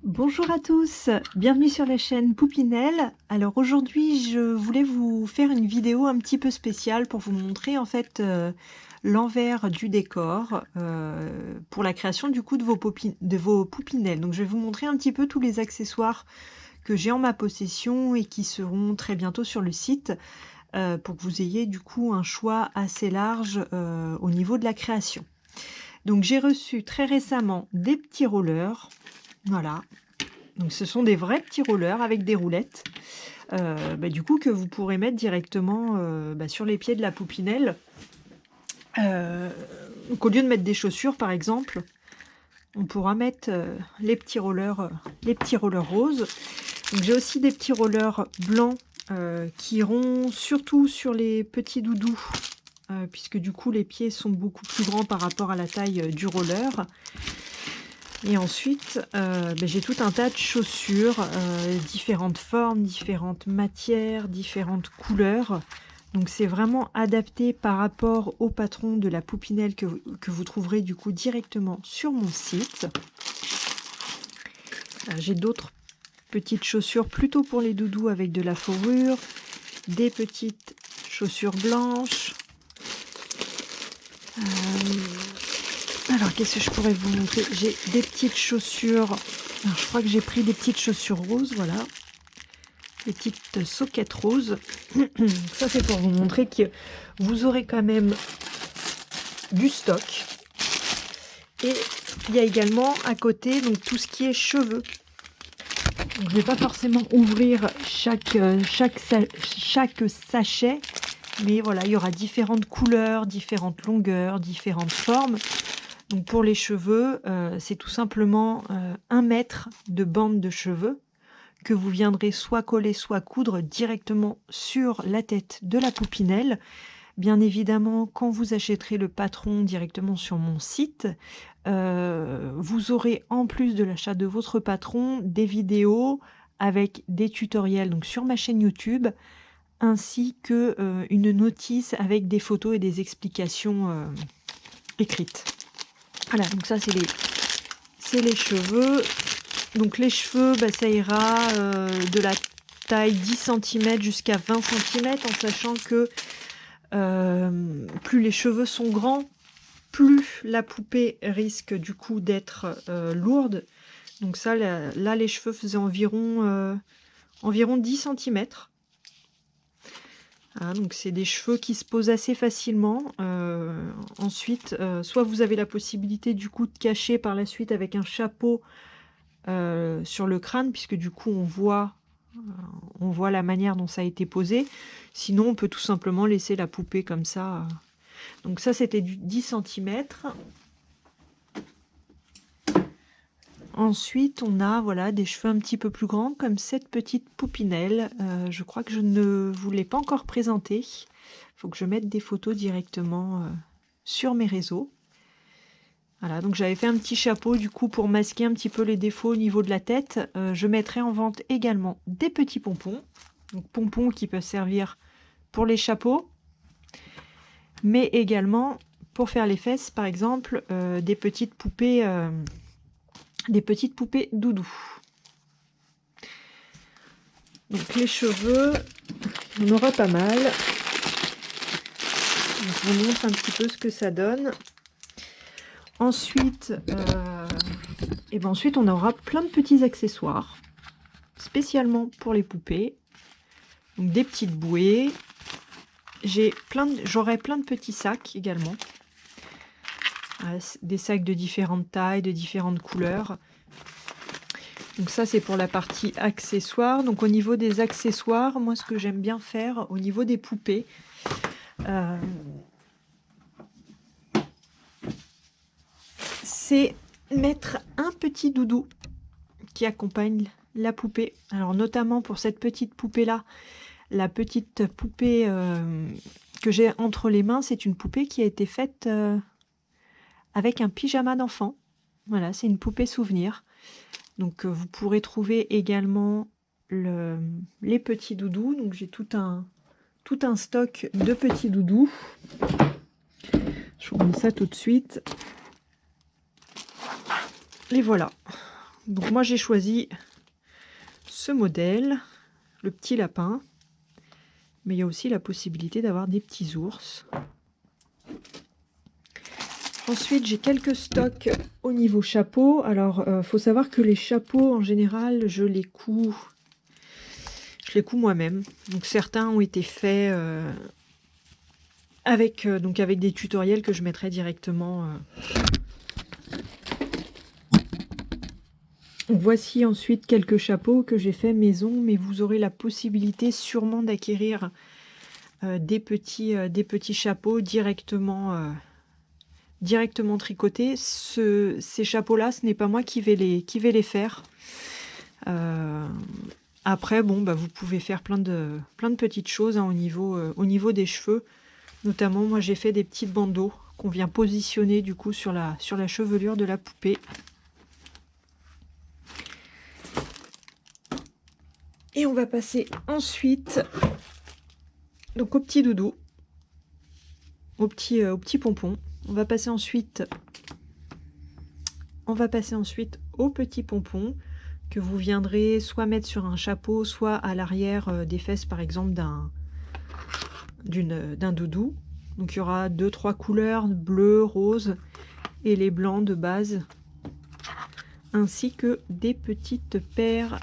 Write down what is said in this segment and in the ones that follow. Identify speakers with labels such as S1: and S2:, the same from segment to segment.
S1: Bonjour à tous, bienvenue sur la chaîne Poupinelle. Alors aujourd'hui je voulais vous faire une vidéo un petit peu spéciale pour vous montrer en fait l'envers du décor pour la création du coup de vos poupinelles. Donc je vais vous montrer un petit peu tous les accessoires que j'ai en ma possession et qui seront très bientôt sur le site pour que vous ayez du coup un choix assez large au niveau de la création. Donc j'ai reçu très récemment des petits rollers, voilà. Donc ce sont des vrais petits rollers avec des roulettes, du coup que vous pourrez mettre directement sur les pieds de la poupinelle. Donc au lieu de mettre des chaussures par exemple, on pourra mettre les petits rollers roses. Donc j'ai aussi des petits rollers blancs qui iront surtout sur les petits doudous, puisque du coup les pieds sont beaucoup plus grands par rapport à la taille du roller. Et ensuite, j'ai tout un tas de chaussures, différentes formes, différentes matières, différentes couleurs. Donc c'est vraiment adapté par rapport au patron de la poupinelle que vous trouverez du coup directement sur mon site. J'ai d'autres petites chaussures plutôt pour les doudous avec de la fourrure, des petites chaussures blanches. Alors, qu'est-ce que je pourrais vous montrer? J'ai des petites chaussures. Alors, je crois que j'ai pris des petites chaussures roses, voilà. Des petites soquettes roses. Ça, c'est pour vous montrer que vous aurez quand même du stock. Et il y a également à côté donc tout ce qui est cheveux. Donc, je ne vais pas forcément ouvrir chaque sachet. Mais voilà, il y aura différentes couleurs, différentes longueurs, différentes formes. Donc pour les cheveux, c'est tout simplement 1 mètre de bande de cheveux que vous viendrez soit coller, soit coudre directement sur la tête de la poupinelle. Bien évidemment, quand vous achèterez le patron directement sur mon site, vous aurez en plus de l'achat de votre patron des vidéos avec des tutoriels donc sur ma chaîne YouTube, ainsi que une notice avec des photos et des explications écrites. Voilà, donc ça c'est les cheveux. Donc les cheveux, ça ira de la taille 10 cm jusqu'à 20 cm, en sachant que plus les cheveux sont grands, plus la poupée risque du coup d'être lourde. Donc ça, là les cheveux faisaient environ 10 cm. Ah, donc c'est des cheveux qui se posent assez facilement. Ensuite, soit vous avez la possibilité du coup de cacher par la suite avec un chapeau sur le crâne, puisque du coup on voit la manière dont ça a été posé. Sinon, on peut tout simplement laisser la poupée comme ça. Donc ça, c'était du 10 cm. Ensuite, on a voilà, des cheveux un petit peu plus grands, comme cette petite poupinelle. Je crois que je ne vous l'ai pas encore présentée. Il faut que je mette des photos directement sur mes réseaux. Voilà, donc j'avais fait un petit chapeau du coup pour masquer un petit peu les défauts au niveau de la tête. Je mettrai en vente également des petits pompons. Donc pompons qui peuvent servir pour les chapeaux, mais également pour faire les fesses, par exemple, des petites poupées doudou. Donc les cheveux, on aura pas mal. Donc, je vous montre un petit peu ce que ça donne. Ensuite, ensuite, on aura plein de petits accessoires, spécialement pour les poupées. Donc des petites bouées. J'aurai plein de petits sacs également. Des sacs de différentes tailles, de différentes couleurs. Donc ça, c'est pour la partie accessoires. Donc au niveau des accessoires, moi, ce que j'aime bien faire au niveau des poupées, c'est mettre un petit doudou qui accompagne la poupée. Alors notamment pour cette petite poupée-là, la petite poupée que j'ai entre les mains, c'est une poupée qui a été faite avec un pyjama d'enfant. Voilà, c'est une poupée souvenir. Donc vous pourrez trouver également les petits doudous. Donc j'ai tout un stock de petits doudous. Je vous montre ça tout de suite. Et voilà. Donc moi j'ai choisi ce modèle, le petit lapin, mais il y a aussi la possibilité d'avoir des petits ours. Ensuite, j'ai quelques stocks au niveau chapeau. Alors, faut savoir que les chapeaux, en général, je les couds moi-même. Donc, certains ont été faits avec des tutoriels que je mettrai directement. Voici ensuite quelques chapeaux que j'ai fait maison, mais vous aurez la possibilité sûrement d'acquérir des petits chapeaux directement tricotés. Ces chapeaux-là, ce n'est pas moi qui vais les faire. Après, bon, bah, vous pouvez faire plein de petites choses hein, au niveau des cheveux. Notamment, moi, j'ai fait des petites bandeaux qu'on vient positionner du coup sur la chevelure de la poupée. Et on va passer ensuite donc au petit doudou, au petit pompon. On va passer ensuite au petit pompon que vous viendrez soit mettre sur un chapeau, soit à l'arrière des fesses par exemple d'un doudou. Donc il y aura 2-3 couleurs, bleu, rose et les blancs de base, ainsi que des petites paires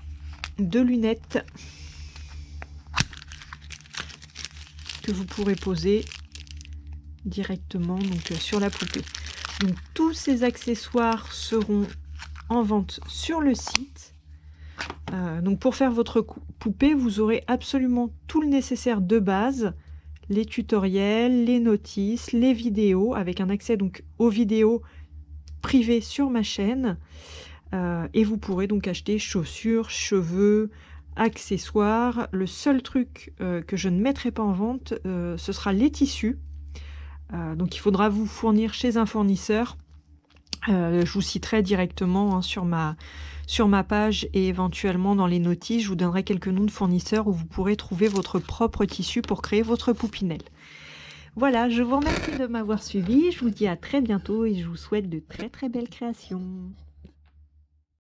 S1: de lunettes que vous pourrez poser directement donc, sur la poupée. Donc tous ces accessoires seront en vente sur le site. Donc pour faire votre poupée, vous aurez absolument tout le nécessaire de base, les tutoriels, les notices, les vidéos, avec un accès donc aux vidéos privées sur ma chaîne. Et vous pourrez donc acheter chaussures, cheveux, accessoires. Le seul truc que je ne mettrai pas en vente, ce sera les tissus. Donc il faudra vous fournir chez un fournisseur. Je vous citerai directement hein, sur ma page et éventuellement dans les notices, je vous donnerai quelques noms de fournisseurs où vous pourrez trouver votre propre tissu pour créer votre poupinelle. Voilà, je vous remercie de m'avoir suivi, je vous dis à très bientôt et je vous souhaite de très très belles créations.